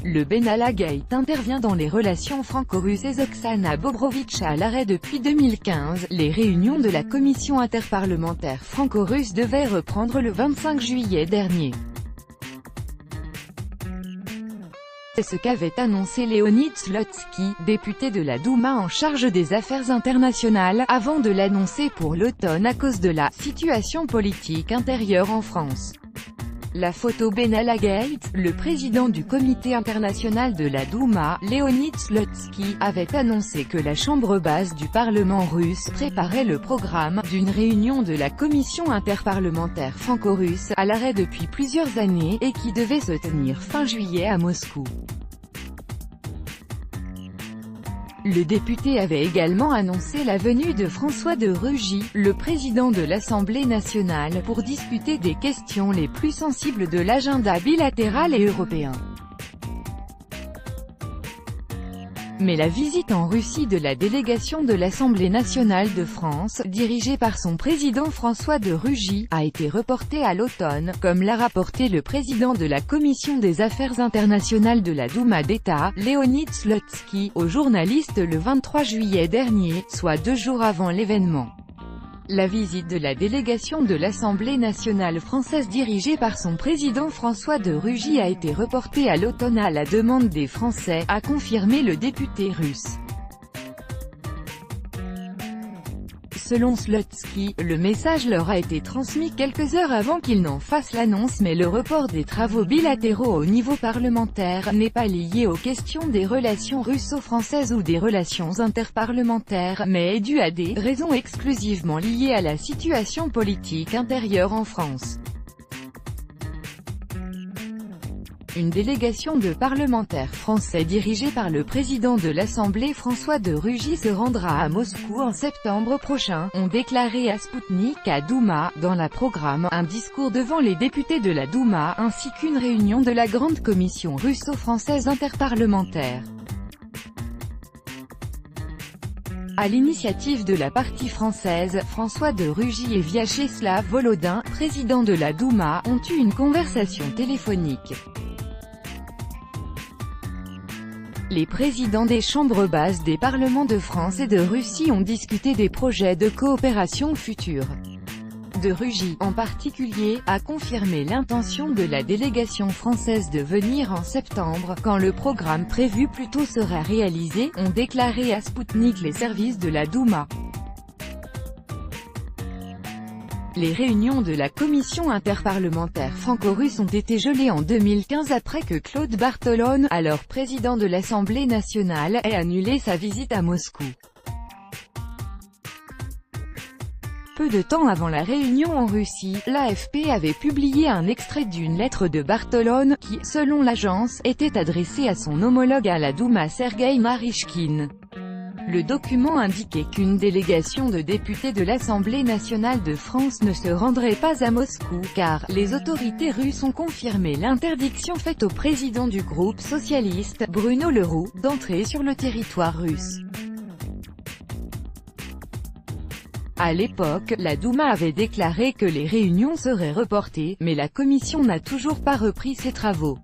Le Benalla Gate intervient dans les relations franco-russes et Oksana Bobrovitch à l'arrêt depuis 2015. Les réunions de la commission interparlementaire franco-russe devaient reprendre le 25 juillet dernier. C'est ce qu'avait annoncé Leonid Slutsky, député de la Douma en charge des affaires internationales, avant de l'annoncer pour l'automne à cause de la situation politique intérieure en France. La photo Benalla Gate, le président du comité international de la Douma, Leonid Slutsky, avait annoncé que la chambre basse du Parlement russe préparait le programme d'une réunion de la commission interparlementaire franco-russe, à l'arrêt depuis plusieurs années, et qui devait se tenir fin juillet à Moscou. Le député avait également annoncé la venue de François de Rugy, le président de l'Assemblée nationale, pour discuter des questions les plus sensibles de l'agenda bilatéral et européen. Mais la visite en Russie de la délégation de l'Assemblée nationale de France, dirigée par son président François de Rugy, a été reportée à l'automne, comme l'a rapporté le président de la Commission des affaires internationales de la Douma d'État, Leonid Slutsky, aux journalistes le 23 juillet dernier, soit 2 jours avant l'événement. La visite de la délégation de l'Assemblée nationale française dirigée par son président François de Rugy a été reportée à l'automne à la demande des Français, a confirmé le député russe. Selon Slutsky, le message leur a été transmis quelques heures avant qu'ils n'en fassent l'annonce, mais le report des travaux bilatéraux au niveau parlementaire n'est pas lié aux questions des relations russo-françaises ou des relations interparlementaires, mais est dû à des raisons exclusivement liées à la situation politique intérieure en France. Une délégation de parlementaires français dirigée par le président de l'Assemblée François de Rugy se rendra à Moscou en septembre prochain, ont déclaré à Sputnik à Douma, dans la programme, un discours devant les députés de la Douma, ainsi qu'une réunion de la grande commission russo-française interparlementaire. À l'initiative de la partie française, François de Rugy et Vyacheslav Volodin, président de la Douma, ont eu une conversation téléphonique. Les présidents des chambres basses des parlements de France et de Russie ont discuté des projets de coopération futurs. De Rugy, en particulier, a confirmé l'intention de la délégation française de venir en septembre, quand le programme prévu plus tôt sera réalisé, ont déclaré à Sputnik les services de la Douma. Les réunions de la commission interparlementaire franco-russe ont été gelées en 2015 après que Claude Barthelone, alors président de l'Assemblée nationale, ait annulé sa visite à Moscou. Peu de temps avant la réunion en Russie, l'AFP avait publié un extrait d'une lettre de Barthelone, qui, selon l'agence, était adressée à son homologue à la Douma Sergueï Narychkine. Le document indiquait qu'une délégation de députés de l'Assemblée nationale de France ne se rendrait pas à Moscou, car les autorités russes ont confirmé l'interdiction faite au président du groupe socialiste, Bruno Le Roux, d'entrer sur le territoire russe. À l'époque, la Douma avait déclaré que les réunions seraient reportées, mais la commission n'a toujours pas repris ses travaux.